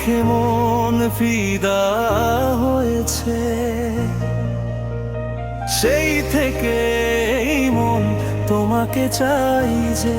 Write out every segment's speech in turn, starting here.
দেখে মন ফিদা হয়েছে, সেই থেকে এই মন তোমাকে চাই যে।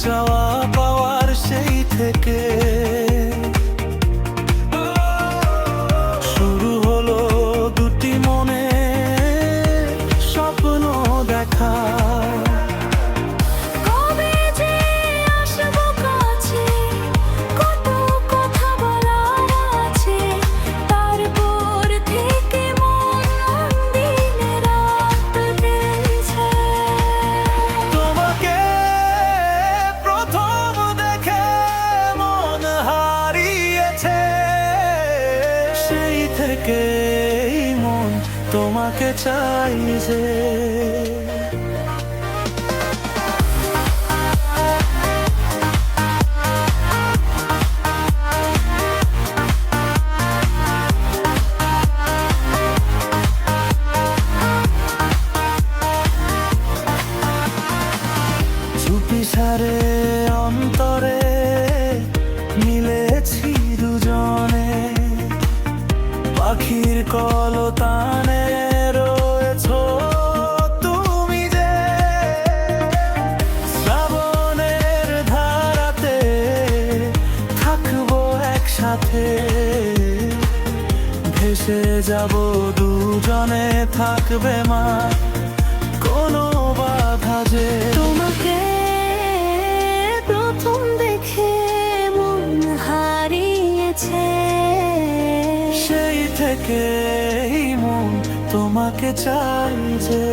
চাওয়া পাওয়ার সেই থেকে শুরু হলো দুটি মনে স্বপ্ন দেখা। কবে যে আসবো কাছে, কত কথা বলার আছে, তারপর থেকে মন দিন রাত দিয়েছে। তোমাকে প্রথম দেখে মন হারিয়েছে, সেই থেকে মন তোমাকে চাইছে। চুপিসারে অন্তরে মিলেছি দুজনে, পাখির কলতানে রয়েছো তুমি যে। শ্রাবণের ধারাতে থাকবো একসাথে, ভেসে যাব দুজনে, থাকবে মা কোনো বাধা যে। তোমাকে প্রথম দেখে মন হারিয়েছে, সেই থেকে মন তোমাকে চাইছে।